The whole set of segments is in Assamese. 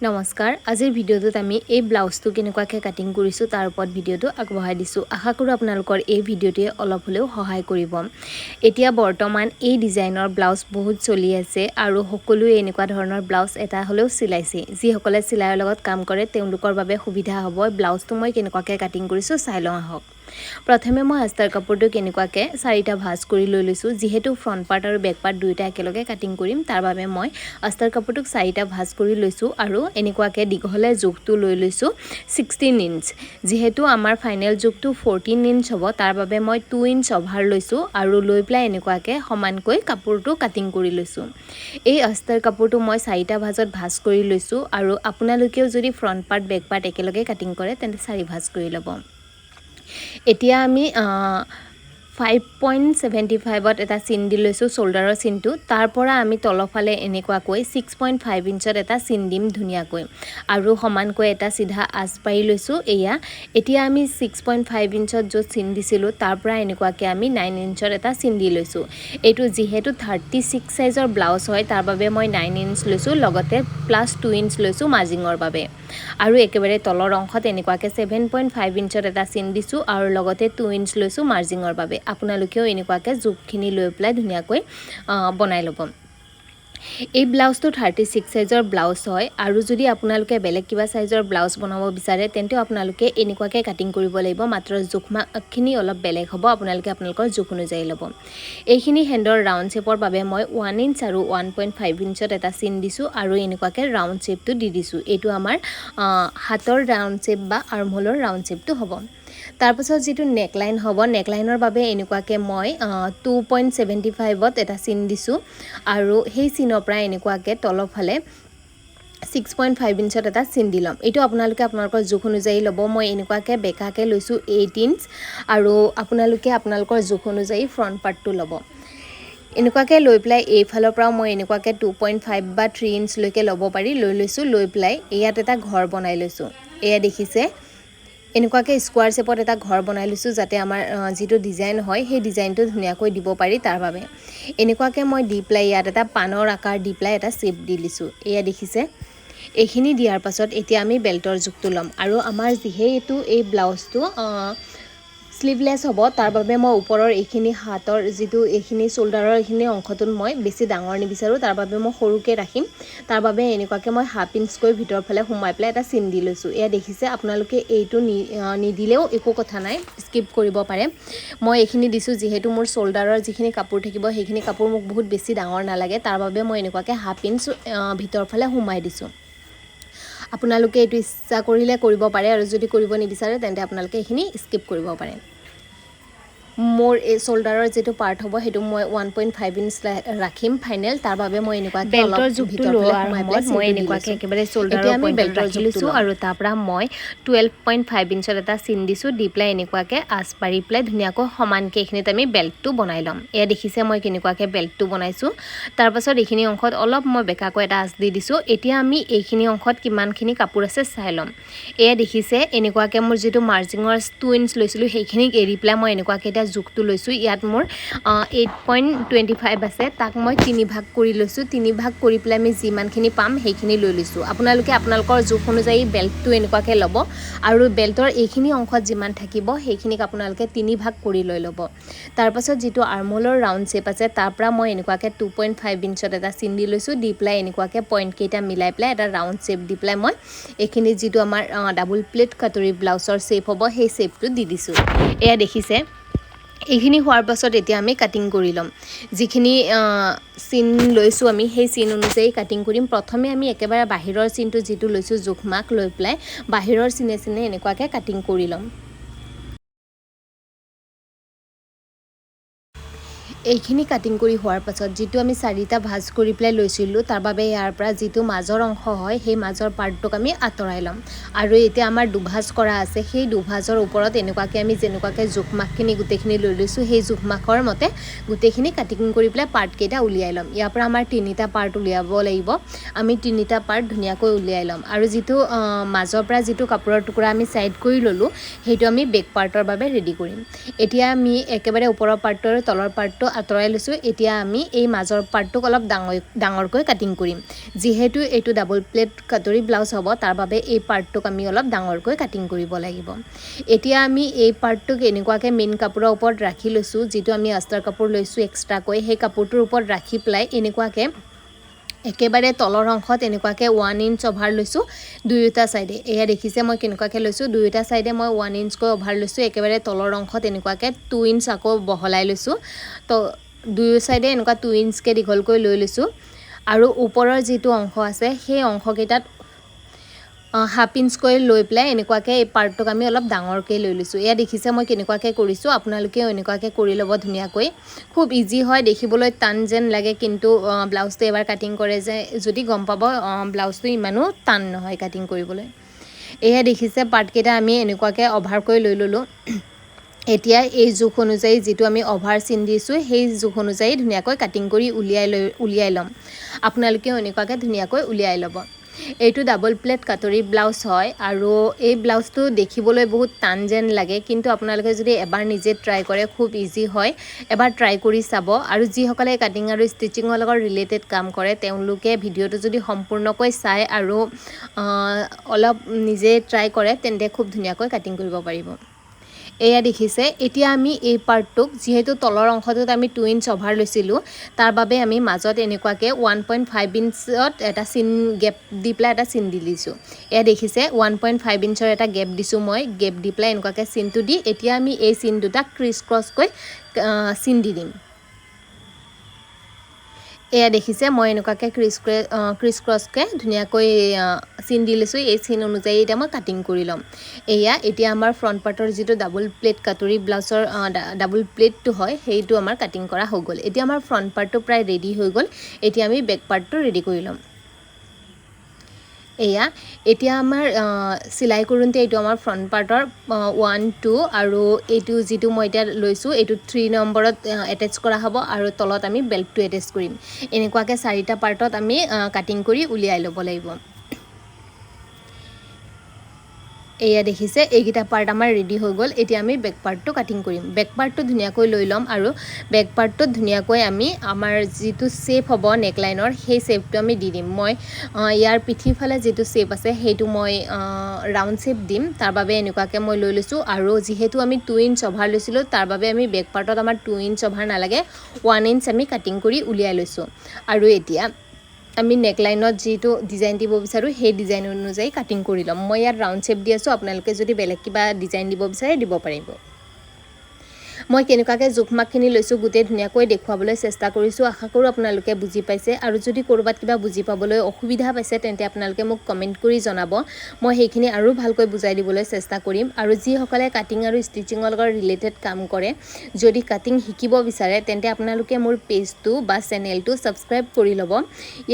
নমস্কাৰ আজিৰ ভিডিঅ'টোত আমি এই ব্লাউজটো কেনেকুৱাকৈ কাটিং কৰিছো তাৰ ওপৰত ভিডিঅ'টো আগবঢ়াই দিছো আশা কৰো আপোনালোকৰ এই ভিডিঅ'টোৱে অলপ হলেও সহায় কৰিব এতিয়া বৰ্তমান এই ডিজাইনৰ ব্লাউজ বহুত চলি আছে আৰু সকলোৱে এনেকুৱা ধৰণৰ ব্লাউজ এটা হলেও চিলাইছে যি সকলে চিলাইৰ লগত কাম কৰে তেওঁলোকৰ বাবে সুবিধা হ'ব ব্লাউজটো মই কেনেকুৱাকৈ কাটিং কৰিছো চাই লওঁ আহক প্ৰথমে মই আস্তাৰ কাপোৰটো কেনেকুৱাকৈ চাৰিটা ভাঁজ কৰি লৈ লৈছো যেহেতু ফ্ৰন্ট পাৰ্ট আৰু বেক পাৰ্ট দুইটা একেলগে কাটিং কৰিম তাৰ বাবে মই আস্তাৰ কাপোৰটোক চাৰিটা ভাঁজ কৰি লৈছো আৰু এনেকুৱাকৈ দীঘলে জোখটো লৈ লৈছো 16 ইঞ্চ যেহেতু আমাৰ ফাইনেল জোখটো 14 ইঞ্চ হ'ব তাৰ বাবে মই 2 ইঞ্চ অভাৰ লৈছো আৰু লৈ প্লাই এনেকুৱাকৈ সমানকৈ কাপোৰটো কাটিং কৰি লৈছো এই আস্তাৰ কাপোৰটো মই চাৰিটা ভাঁজত ভাঁজ কৰি লৈছো আৰু আপোনালোকেও যদি ফ্ৰন্ট পাৰ্ট বেক পাৰ্ট একেলগে কাটিং কৰে তেন্তে চাৰি ভাঁজ কৰি ল'ব এতিয়া আমি 5.75ত এটা চিন দি লৈছো শোল্ডাৰৰ চিনটো তাৰ পৰা আমি তলফালে এনেকুৱাকৈ 6.5 ইঞ্চত এটা চিন দিম ধুনিয়াকৈ আৰু সমানকৈ এটা সিধা আঁচ পাৰি লৈছো এয়া এতিয়া আমি 6.5 ইঞ্চত য'ত চিন দিছিলো তাৰ পৰা এনেকুৱাকৈ আমি 9 ইঞ্চত এটা চিন দি লৈছো এইটো যেহেতু 36 সাইজৰ ব্লাউজ হয় তাৰ বাবে মই 9 ইঞ্চ লৈছো লগতে প্লাস 2 ইঞ্চ লৈছো মাৰ্জিঙৰ বাবে আৰু একেবাৰে তলৰ অংশত এনেকুৱাকৈ 7.5 ইঞ্চত এটা চিন দিছো আৰু লগতে 2 ইঞ্চ লৈছো মাৰ্জিঙৰ বাবে আপোনালোকেও এনেকুৱাকৈ জোখখিনি লৈ প্লাই ধুনিয়াকৈ বনাই ল'ব এই ব্লাউজটো 36 সাইজৰ ব্লাউজ হয় আৰু যদি আপোনালোকে বেলেগ কিবা সাইজৰ ব্লাউজ বনাব বিচাৰে তেন্তে আপোনালোকে এনেকুৱাকৈ কাটিং কৰিব লাগিব মাত্ৰ জোখখিনি অলপ বেলেগ হ'ব আপোনালোকে আপোনালোকৰ জোখ অনুযায়ী ল'ব এইখিনি হেণ্ডৰ ৰাউণ্ড শেপৰ বাবে মই 1 ইঞ্চ আৰু 1.5 ইঞ্চত এটা চিন দিছো আৰু এনেকুৱাকৈ ৰাউণ্ড শেপটো দি দিছো এইটো আমাৰ হাতৰ ৰাউণ্ড শেপ বা আৰ্মহোলৰ ৰাউণ্ড শেপটো হ'ব তাৰপিছত যেটো নেকলাইন হ'ব নেকলাইনৰ বাবে এনেকুৱাকৈ মই 2.75ত এটা চিন দিছো আৰু সেই চিনৰ পৰা এনেকুৱাকৈ তলফালে 6.5 ইঞ্চত এটা চিন দি লম এইটো আপোনালোকে আপোনালোকৰ জোখ অনুযায়ী ল'ব মই এনেকুৱাকৈ বেকাকৈ লৈছো 8 ইঞ্চ আৰু আপোনালোকে আপোনালোকৰ জোখ অনুযায়ী ফ্ৰন্ট পাৰ্টটো ল'ব এনেকুৱাকৈ লৈ প্লাই এইফালৰ পৰা মই এনেকুৱাকৈ 2.5 বা 3 ইঞ্চ লৈকে ল'ব পাৰি লৈ লৈছো লৈ প্লাই ইয়াত এটা ঘৰ বনাই লৈছো এয়া দেখিছে এনেকুৱাকৈ স্কোয়াৰ শেপত এটা ঘৰ বনাই লৈছো যাতে আমাৰ যেটো ডিজাইন হয় সেই ডিজাইনটো ধুনিয়াকৈ দিব পাৰি তাৰ বাবে এনেকুৱাকৈ মই দি প্লাই ইয়াত এটা পানৰ আকাৰ দি প্লাই এটা শেপ দি লিছো এয়া দেখিছে এইখিনি দিয়াৰ পাছত এতিয়া আমি বেল্টৰ জোখটো লম আৰু আমাৰ যেহেতু এই ব্লাউজটো স্লিভলেস হ'ব তাৰ বাবে মই ওপৰৰ এইখিনি হাতৰ যেটো এইখিনি শোল্ডাৰৰ এইখিনি অংশটোত মই বেছি ডাঙৰ নিবিচাৰো তাৰ বাবে মই সৰুকে ৰাখিম তাৰ বাবে এনেকুৱাকৈ মই হাফ ইঞ্চকৈ ভিতৰ ফালে সোমাই প্লাই এটা চিন দি লৈছো এয়া দেখিছে আপোনালোকে এইটো নিদিলেও একো কথা নাই স্কিপ কৰিব পাৰে মই এইখিনি দিছো যেহেতু মোৰ শোল্ডাৰৰ যিখিনি কাপোৰ থাকিব সেইখিনি কাপোৰ মোক বহুত বেছি ডাঙৰ নালাগে তাৰ বাবে মই এনেকুৱাকৈ হাফ ইঞ্চ ভিতৰ ফালে সোমাই দিছো আপোনালোকে এইটো ইচ্ছা কৰিলে কৰিব পাৰে আৰু যদি কৰিব নিবিচাৰে তেন্তে আপোনালোকে এইখিনি স্কিপ কৰিব পাৰে মোৰ এই শোল্ডাৰৰ যেটো পাৰ্ট হ'ব হেতু মই 1.5 ইঞ্চ ৰাখিম ফাইনেল তাৰ বাবে মই এনেকুৱাকৈ বেল্টৰ জোখটো লোৱাৰ সময়ত মই এনেকুৱাকৈ একেবাৰে শোল্ডাৰৰ আমি বেল্টৰ জোখটো আৰু তাৰ পৰা মই 12.5 ইঞ্চত এটা চিন দিছো দি প্লাই এনেকুৱাকৈ আঁচ পাৰি প্লাই ধুনিয়াকৈ সমানকৈ এইখিনিত আমি বেল্টটো বনাই লম এয়া দেখিছে মই কেনেকুৱাকৈ বেল্টটো বনাইছো তাৰ পাছত এইখিনি অংশত অলপ মই বেকাকৈ এটা আঁচ দি দিছো এতিয়া আমি এইখিনি অংশত কিমানখিনি কাপোৰ আছে চাই লম এয়া দেখিছে এনেকুৱাকৈ মোৰ যেটো মাৰ্জিঙৰ 2 ইঞ্চ লৈছিলো সেইখিনিক এৰি প্লাই মই এনেকুৱাকৈ এটা জোখটো লৈছো ইয়াত মোৰ 8.25 আছে তাক মই 3 ভাগ কৰি লৈছো 3 ভাগ কৰি প্লাই আমি যিমানখিনি পাম সেইখিনি লৈ লৈছো আপোনালোকে আপোনালোকৰ জোখ অনুযায়ী বেল্টটো এনেকুৱাকৈ ল'ব আৰু বেল্টৰ এইখিনি অংশত যিমান থাকিব সেইখিনিক আপোনালোকে 3 ভাগ কৰি লৈ ল'ব তাৰ পাছত যেটো আৰ্মহোলৰ ৰাউণ্ড শেপ আছে তাৰ পৰা মই এনেকুৱাকৈ 2.5 ইঞ্চত এটা চিন দি লৈছো দি প্লাই এনেকুৱাকৈ পইণ্ট কেইটা মিলাই প্লাই এটা ৰাউণ্ড শেপ দি প্লাই মই এইখিনি যেটো আমাৰ ডাবল প্লেট কাটৰি ব্লাউজৰ শেপ হ'ব সেই শেপটো দি দিছো এয়া দেখিছে এইখিনি হোৱাৰ পাছত এতিয়া আমি কাটিং কৰি লম যিখিনি চিন লৈছো আমি সেই চিন অনুযায়ী কাটিং কৰিম প্ৰথমে আমি একেবাৰে বাহিৰৰ চিনটো যেটো লৈছো জোখমাক লৈ প্লাই বাহিৰৰ চিনে চিনে এনেকুৱাকৈ কাটিং কৰি লম এইখিনি কাটিং কৰি হোৱাৰ পাছত যেটো আমি চাৰিটা ভাঁজ কৰি প্লাই লৈছিলো তাৰ বাবে ইয়াৰ পৰা যেটো মাজৰ অংশ হয় সেই মাজৰ পাৰ্টটোক আমি আঁতৰাই লম আৰু এতিয়া আমাৰ দুভাঁজ কৰা আছে সেই দুভাঁজৰ ওপৰত এনেকুৱাকৈ আমি যেনেকুৱাকৈ জোখমাকখিনি গুটেখিনি লৈ লৈছো সেই জোখমাকৰ মতে গুটেখিনি কাটিং কৰি প্লাই পাৰ্ট কেইটা উলিয়াই লম ইয়াৰ পৰা আমাৰ তিনিটা পাৰ্ট উলিয়াব লাগিব আমি তিনিটা পাৰ্ট ধুনিয়াকৈ উলিয়াই লম আৰু যেটো মাজৰ পৰা যেটো কাপোৰৰ টুকুৰা আমি সাইড কৰি ললো হেতু আমি বেক পাৰ্টৰ বাবে ৰেডি কৰিম এতিয়া আমি একেবাৰে ওপৰৰ পাৰ্টৰ তলৰ পাৰ্টটো আঁতৰাই লৈছোঁ এতিয়া আমি এই মাজৰ পাৰ্টটোক অলপ ডাঙৰকৈ কাটিং কৰিম যেহেতু এইটো ডাবল প্লেট কাটৰি ব্লাউজ হ'ব তাৰ বাবে এই পাৰ্টটোক আমি অলপ ডাঙৰকৈ কাটিং কৰিব লাগিব এতিয়া আমি এই পাৰ্টটোক এনেকুৱাকৈ মেইন কাপোৰৰ ওপৰত ৰাখি লৈছোঁ যিটো আমি আস্তাৰ কাপোৰ লৈছোঁ এক্সট্ৰাকৈ সেই কাপোৰটোৰ ওপৰত ৰাখি পেলাই এনেকুৱাকৈ একেবাৰে তলৰ অংশত এনেকুৱাকৈ 1 ইঞ্চ অভাৰ লৈছোঁ দুয়োটা সাইডে এয়া দেখিছে মই কেনেকুৱাকৈ লৈছোঁ দুয়োটা সাইডে মই 1 ইঞ্চকৈ অভাৰ লৈছোঁ একেবাৰে তলৰ অংশত এনেকুৱাকৈ 2 ইঞ্চ আকৌ বহলাই লৈছোঁ তো দুয়ো সাইডে এনেকুৱা 2 ইঞ্চকৈ দীঘলকৈ লৈ লৈছোঁ আৰু ওপৰৰ যিটো অংশ আছে সেই অংশকেইটাত হাফ ইঞ্চকৈ লৈ পেলাই এনেকুৱাকৈ এই পাৰ্টটোক আমি অলপ ডাঙৰকৈ লৈ লৈছোঁ এয়া দেখিছে মই কেনেকুৱাকৈ কৰিছোঁ আপোনালোকেও এনেকুৱাকৈ কৰি ল'ব ধুনীয়াকৈ খুব ইজি হয় দেখিবলৈ টান যেন লাগে কিন্তু ব্লাউজটো এবাৰ কাটিং কৰে যে যদি গম পাব ব্লাউজটো ইমানো টান নহয় কাটিং কৰিবলৈ এয়া দেখিছে পাৰ্টকেইটা আমি এনেকুৱাকৈ অভাৰকৈ লৈ ল'লোঁ এতিয়া এই জোখ অনুযায়ী যেটো আমি অভাৰ চিন দিছো সেই জোখ অনুযায়ী ধুনিয়াকৈ কাটিং কৰি উলিয়াই লম আপোনালোকেও এনেকুৱাকৈ ধুনিয়াকৈ উলিয়াই ল'ব এইটো ডাবল প্লেট কাটৰি ব্লাউজ হয় আৰু এই ব্লাউজটো দেখিবলৈ বহুত টান যেন লাগে কিন্তু আপোনালোকে যদি এবাৰ নিজে ট্ৰাই কৰে খুব ইজি হয় এবাৰ ট্ৰাই কৰি চাব আৰু যিসকলে কাটিং আৰু ষ্টিচিঙৰ লগত ৰিলেটেড কাম কৰে তেওঁলোকে ভিডিঅটো যদি সম্পূৰ্ণকৈ চাই আৰু অলপ নিজে ট্ৰাই কৰে তেন্তে খুব ধুনিয়াকৈ কাটিং কৰিব পাৰিব এয়া দেখিছে এতিয়া আমি এই পাৰ্টটোক যেহেতু তলৰ অংশটোত আমি 2 ইঞ্চ অভাৰ লৈছিলোঁ তাৰ বাবে আমি মাজত এনেকুৱাকৈ 1.5 ইঞ্চত এটা চিন গেপ দি পেলাই এটা চিন দি দিছোঁ এয়া দেখিছে 1.5 ইঞ্চৰ এটা গেপ দিছোঁ মই গেপ দি পেলাই এনেকুৱাকৈ চিনটো দি এতিয়া আমি এই চিন দুটা ক্ৰিছ ক্ৰছকৈ চিন দি দিম এয়া দেখিছে মই এনেকুৱাকৈ ক্ৰিছ ক্ৰছকৈ ধুনীয়াকৈ চিন দি লৈছোঁ এই চিন অনুযায়ী এটা মই কাটিং কৰি ল'ম এয়া এতিয়া আমাৰ ফ্ৰণ্ট পাৰ্টৰ যিটো ডাবল প্লেট কাটৰি ব্লাউজৰ ডাবল প্লেটটো হয় সেইটো আমাৰ কাটিং কৰা হৈ গ'ল এতিয়া আমাৰ ফ্ৰণ্ট পাৰ্টটো প্ৰায় ৰেডি হৈ গ'ল এতিয়া আমি বেক পাৰ্টটো ৰেডি কৰি ল'ম এয়া এতিয়া আমাৰ সিলাই কৰোঁতে এইটো আমাৰ ফ্ৰণ্ট পাৰ্টৰ 1 2 আৰু এইটো যেটো মই এটা লৈছোঁ এইটো 3 নম্বৰত এটাচ কৰা হ'ব আৰু তলত আমি বেল্টটো এটাচ কৰিম এনেকুৱাকৈ চাৰিটা পাৰ্টত আমি কাটিং কৰি উলিয়াই ল'ব লাগিব এয়া দেখিছে এইগিটা পাৰ্ট আমাৰ ৰেডি হৈ গ'ল এতিয়া আমি বেক পাৰ্টটো কাটিং কৰিম বেক পাৰ্টটো ধুনিয়াকৈ লৈ লম আৰু বেক পাৰ্টটো ধুনিয়াকৈ আমি আমাৰ যেটো শেপ হ'ব নেক লাইনৰ সেই শেপটো আমি দি দিম মই ইয়াৰ পিঠিফালে যেটো শেপ আছে সেইটো মই ৰাউন্ড শেপ দিম তাৰ বাবে এনেকুৱাকৈ মই লৈ লৈছোঁ আৰু যেহেতু আমি 2 ইঞ্চ অভাৰ লৈছিলোঁ তাৰ বাবে আমি বেক পাৰ্টত আমাৰ 2 ইঞ্চ অভাৰ নালাগে 1 ইঞ্চ আমি কাটিং কৰি উলিয়াই লৈছোঁ আৰু এতিয়া আমি নেক লাইনত যেটো ডিজাইন দিব বিচাৰো সেই ডিজাইন অনুযায়ী কাটিং কৰি লম মই ইয়াত ৰাউন্ড শেপ দি আছো আপোনালোকে যদি বেলেগ কিবা ডিজাইন দিব বিচাৰে দিব পাৰিব মই কেনেকুৱাকৈ জোখমাকখিনি লৈছোঁ গোটেই ধুনীয়াকৈ দেখুৱাবলৈ চেষ্টা কৰিছোঁ আশা কৰোঁ আপোনালোকে বুজি পাইছে আৰু যদি কৰবাত কিবা বুজি পাবলৈ অসুবিধা পাইছে তেন্তে আপোনালোকে মোক কমেন্ট কৰি জনাব মই সেইখিনি আৰু ভালকৈ বুজাই দিবলৈ চেষ্টা কৰিম আৰু যিসকলে কাটিং আৰু ষ্টিচিঙৰ লগত ৰিলেটেড কাম কৰে যদি কাটিং শিকিব বিচাৰে তেন্তে আপোনালোকে মোৰ পেজটো বা চেনেলটো সাবস্ক্ৰাইব কৰি ল'ব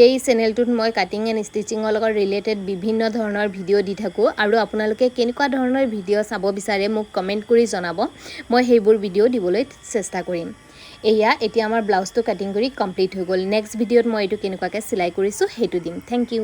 এই চেনেলটোত মই কাটিং এণ্ড ষ্টিচিঙৰ লগত ৰিলেটেড বিভিন্ন ধৰণৰ ভিডিঅ' দি থাকোঁ আৰু আপোনালোকে কেনেকুৱা ধৰণৰ ভিডিঅ' চাব বিচাৰে মোক কমেন্ট কৰি জনাব মই সেইবোৰ ভিডিঅ' দিবলৈ চেষ্টা কৰিম এয়া এতিয়া আমাৰ ব্লাউজটো কাটিং কৰি কমপ্লিট হৈ গ'ল নেক্সট ভিডিঅ'ত মই এইটো কেনেকুৱাকৈ সিলাই কৰিছোঁ সেইটো দিম থ্যাংক ইউ